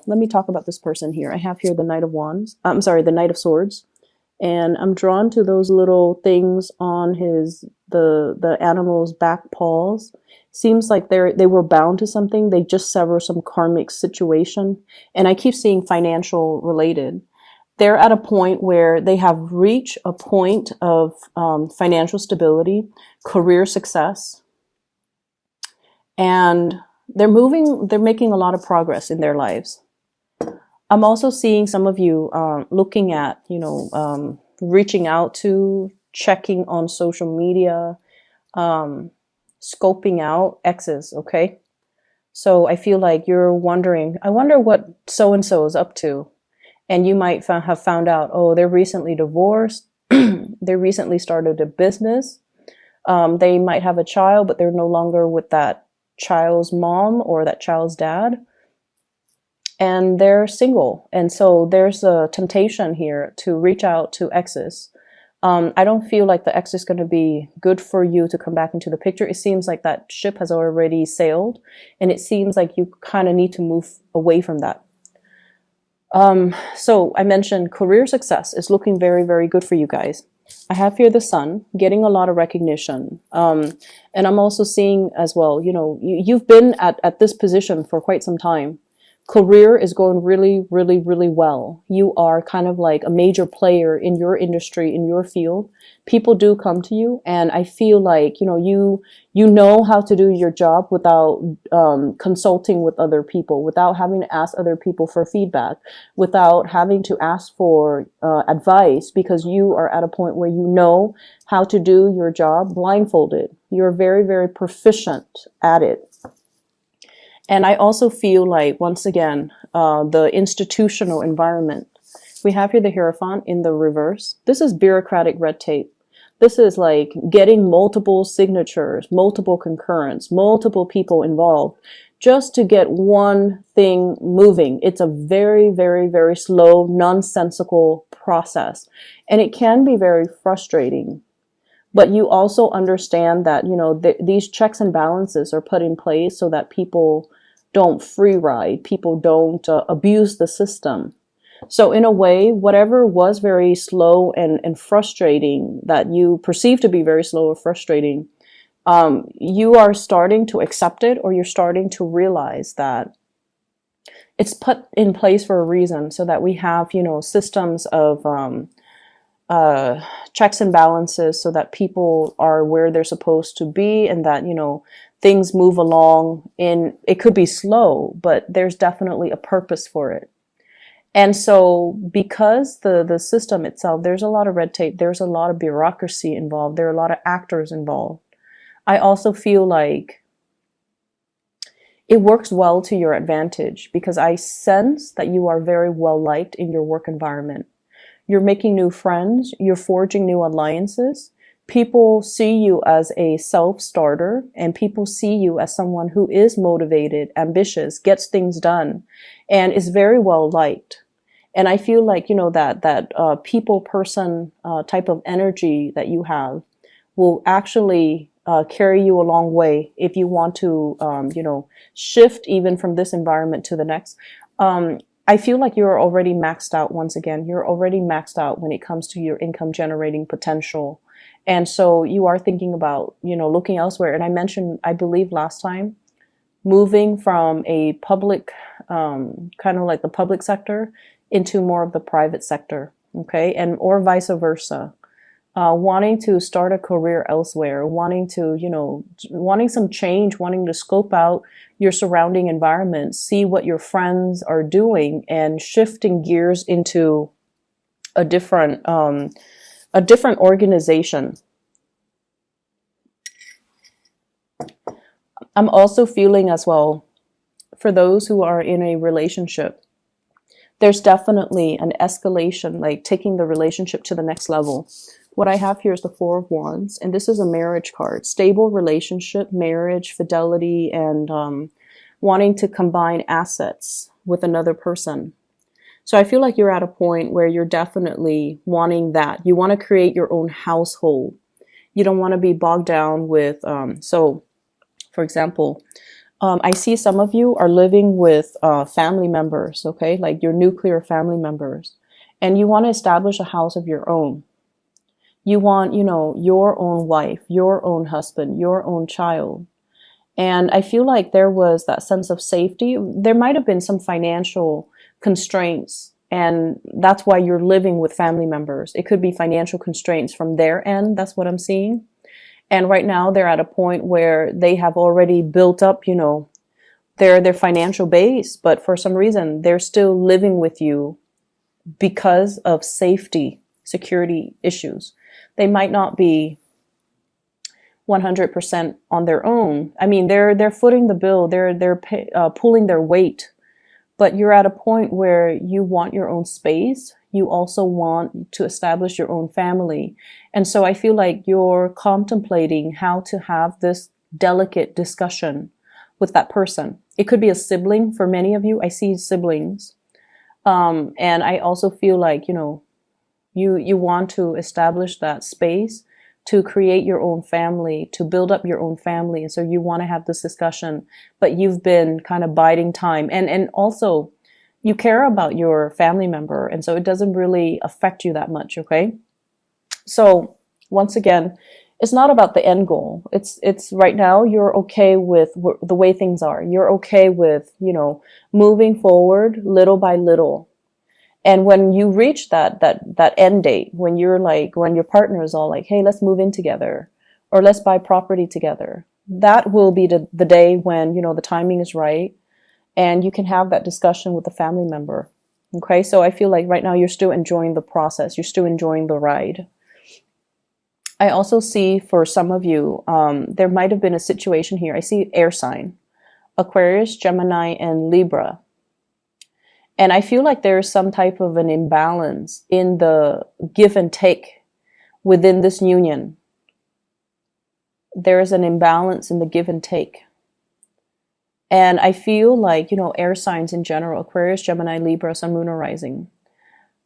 let me talk about this person here. I have here the Knight of Wands. I'm sorry, the Knight of Swords. And I'm drawn to those little things on the animal's back paws. Seems like they were bound to something. They just sever some karmic situation. And I keep seeing financial related. They're at a point where they have reached a point of financial stability, career success, and they're making a lot of progress in their lives. I'm also seeing some of you looking at, reaching out to, checking on social media, scoping out exes, okay? So I feel like you're wondering, I wonder what so-and-so is up to. And you might have found out, oh, they're recently divorced. They recently started a business. They might have a child, but they're no longer with that child's mom or that child's dad. And they're single. And so there's a temptation here to reach out to exes. I don't feel like the ex is going to be good for you to come back into the picture. It seems like that ship has already sailed, and it seems like you kind of need to move away from that. So I mentioned career success is looking very, very good for you guys. I have here the Sun getting a lot of recognition. And I'm also seeing as well, you've been at this position for quite some time. Career is going really, really, really well. You are kind of like a major player in your industry, in your field. People do come to you, and I feel like, you know how to do your job without consulting with other people, without having to ask other people for feedback, without having to ask for advice, because you are at a point where you know how to do your job blindfolded. You're very, very proficient at it. And I also feel like, once again, the institutional environment. We have here the Hierophant in the reverse. This is bureaucratic red tape. This is like getting multiple signatures, multiple concurrence, multiple people involved just to get one thing moving. It's a very, very, very slow, nonsensical process. And it can be very frustrating. But you also understand that, these checks and balances are put in place so that people don't free ride, people don't abuse the system. So in a way, whatever was very slow and frustrating, that you perceive to be very slow or frustrating, you are starting to accept it, or you're starting to realize that it's put in place for a reason, so that we have, systems of checks and balances, so that people are where they're supposed to be, and that, things move along it could be slow, but there's definitely a purpose for it. And so because the system itself, there's a lot of red tape, there's a lot of bureaucracy involved, there are a lot of actors involved. I also feel like it works well to your advantage, because I sense that you are very well liked in your work environment. You're making new friends, you're forging new alliances. People see you as a self-starter, and people see you as someone who is motivated, ambitious, gets things done, and is very well liked. And I feel like, that people person type of energy that you have will actually carry you a long way if you want to, shift even from this environment to the next. I feel like you're already maxed out. Once again, you're already maxed out when it comes to your income generating potential. And so you are thinking about, looking elsewhere. And I mentioned, I believe last time, moving from a public, kind of like the public sector into more of the private sector. Okay. And, or vice versa. Wanting to start a career elsewhere, wanting some change, wanting to scope out your surrounding environment, see what your friends are doing, and shifting gears into a different organization. I'm also feeling as well, for those who are in a relationship, there's definitely an escalation, like taking the relationship to the next level. What I have here is the Four of Wands, and this is a marriage card. Stable relationship, marriage, fidelity, and wanting to combine assets with another person. So I feel like you're at a point where you're definitely wanting that. You want to create your own household. You don't want to be bogged down with, so for example, I see some of you are living with family members, okay, like your nuclear family members, and you want to establish a house of your own. You want, you know, your own wife, your own husband, your own child. And I feel like there was that sense of safety. There might have been some financial constraints, and that's why you're living with family members. It could be financial constraints from their end. That's what I'm seeing. And right now they're at a point where they have already built up, you know, their financial base, but for some reason they're still living with you because of safety, security issues. They might not be 100% on their own. I mean, they're footing the bill, they're pulling their weight, but you're at a point where you want your own space. You also want to establish your own family. And so I feel like you're contemplating how to have this delicate discussion with that person. It could be a sibling for many of you. I see siblings. And I also feel like, you know, you want to establish that space to create your own family, to build up your own family. And so you want to have this discussion, but you've been kind of biding time. And also you care about your family member. And so it doesn't really affect you that much. Okay. So once again, it's not about the end goal. It's right now you're okay with the way things are. You're okay with, you know, moving forward little by little. And when you reach that end date, when you're like, when your partner is all like, hey, let's move in together, or let's buy property together, that will be the day when, you know, the timing is right and you can have that discussion with the family member. Okay. So I feel like right now you're still enjoying the process. You're still enjoying the ride. I also see for some of you, there might have been a situation here. I see air sign, Aquarius, Gemini, and Libra. And I feel like there's some type of an imbalance in the give and take within this union. There is an imbalance in the give and take. And I feel like, you know, air signs in general, Aquarius, Gemini, Libra, Sun, Moon, or Rising,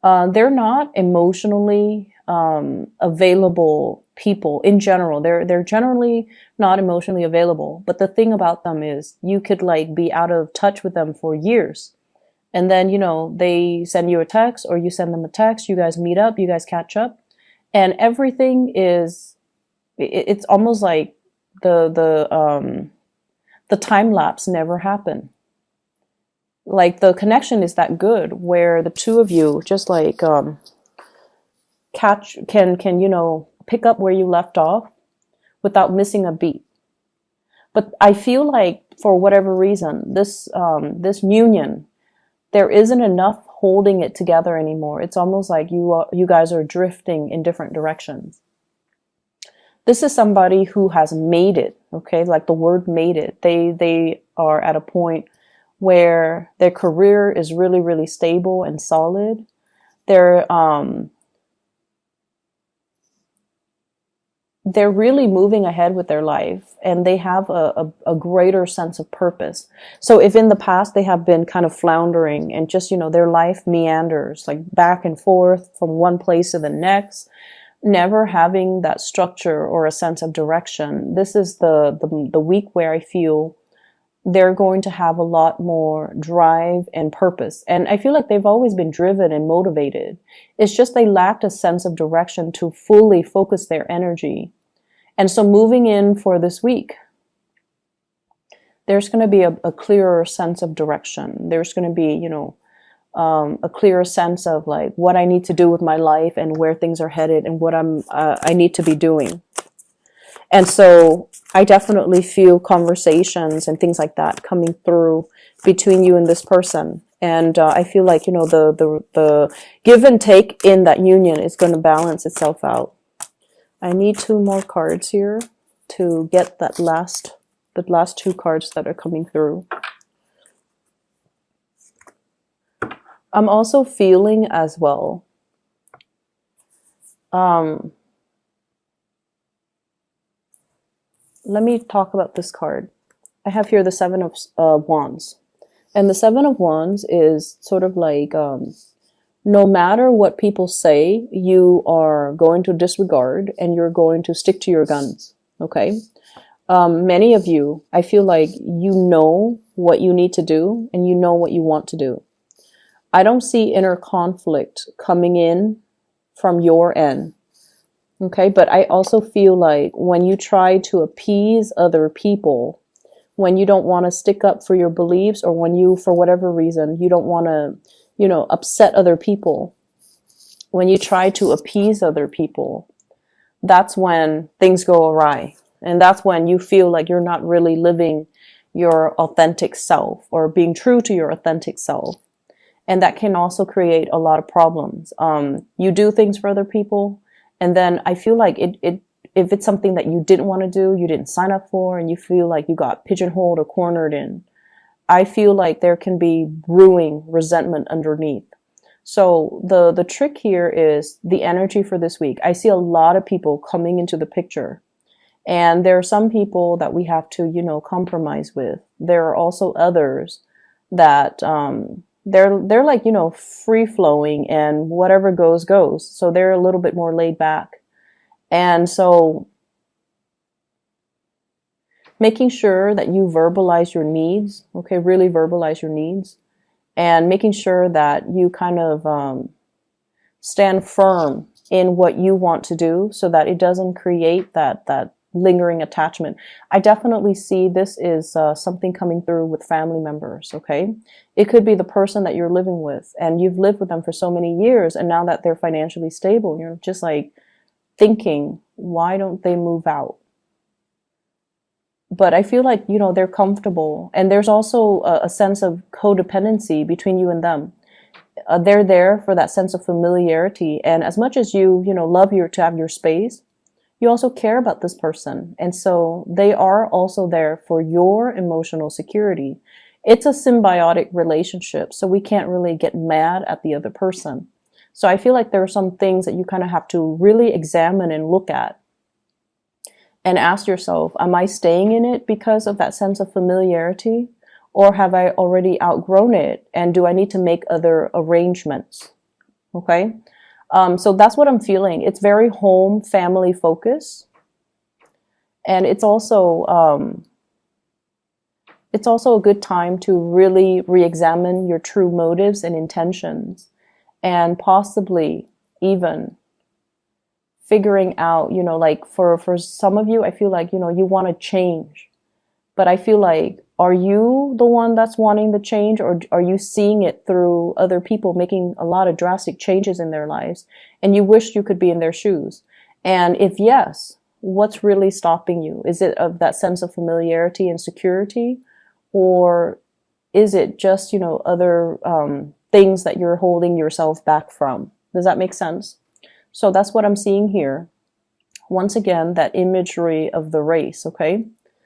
they're not emotionally available people in general. They're generally not emotionally available. But the thing about them is you could like be out of touch with them for years. And then, you know, they send you a text or you send them a text, you guys meet up, you guys catch up, and everything is, it's almost like the time lapse never happened. Like the connection is that good where the two of you just like, can, you know, pick up where you left off without missing a beat. But I feel like for whatever reason, this union, there isn't enough holding it together anymore. It's almost like you guys are drifting in different directions. This is somebody who has made it, okay? Like the word made it. They are at a point where their career is really, really stable and solid. They're really moving ahead with their life and they have a greater sense of purpose. So if in the past they have been kind of floundering and just, you know, their life meanders like back and forth from one place to the next, never having that structure or a sense of direction, this is the week where I feel they're going to have a lot more drive and purpose. And I feel like they've always been driven and motivated. It's just they lacked a sense of direction to fully focus their energy. And so moving in for this week, there's going to be a clearer sense of direction. There's going to be, you know, a clearer sense of like what I need to do with my life and where things are headed and what I need to be doing. And so I definitely feel conversations and things like that coming through between you and this person. And I feel like, you know, the give and take in that union is going to balance itself out. I need 2 more cards here to get the last 2 cards that are coming through. I'm also feeling as well. Let me talk about this card. I have here the 7 of Wands. And the 7 of Wands is sort of like, no matter what people say, you are going to disregard and you're going to stick to your guns. Okay. Many of you, I feel like you know what you need to do and you know what you want to do. I don't see inner conflict coming in from your end. Okay, but I also feel like when you try to appease other people, when you don't want to stick up for your beliefs, or when you, for whatever reason, you don't want to, upset other people, when you try to appease other people, that's when things go awry. And that's when you feel like you're not really living your authentic self or being true to your authentic self. And that can also create a lot of problems. You do things for other people, and then I feel like if it's something that you didn't want to do, you didn't sign up for, and you feel like you got pigeonholed or cornered in, I feel like there can be brewing resentment underneath. So the trick here is the energy for this week. I see a lot of people coming into the picture, and there are some people that we have to, compromise with. There are also others that they're like, free flowing, and whatever goes goes. So they're a little bit more laid back. And so making sure that you verbalize your needs, okay, really verbalize your needs, and making sure that you kind of stand firm in what you want to do so that it doesn't create that lingering attachment. I definitely see this is something coming through with family members, okay? It could be the person that you're living with, and you've lived with them for so many years, and now that they're financially stable, you're just like thinking, why don't they move out? But I feel like, they're comfortable, and there's also a sense of codependency between you and them. They're there for that sense of familiarity, and as much as you love to have your space, you also care about this person. And so they are also there for your emotional security. It's a symbiotic relationship, so we can't really get mad at the other person. So I feel like there are some things that you kind of have to really examine and look at and ask yourself, am I staying in it because of that sense of familiarity? Or have I already outgrown it? And do I need to make other arrangements? Okay. So that's what I'm feeling. It's very home family focus. And it's also a good time to really re-examine your true motives and intentions, and possibly even figuring out, like for some of you, I feel like, you want to change, but I feel like, are you the one that's wanting the change, or are you seeing it through other people making a lot of drastic changes in their lives, and you wish you could be in their shoes? And if yes, what's really stopping you? Is it of that sense of familiarity and security, or is it just, other things that you're holding yourself back from? Does that make sense? So that's what I'm seeing here. Once again, that imagery of the race, okay?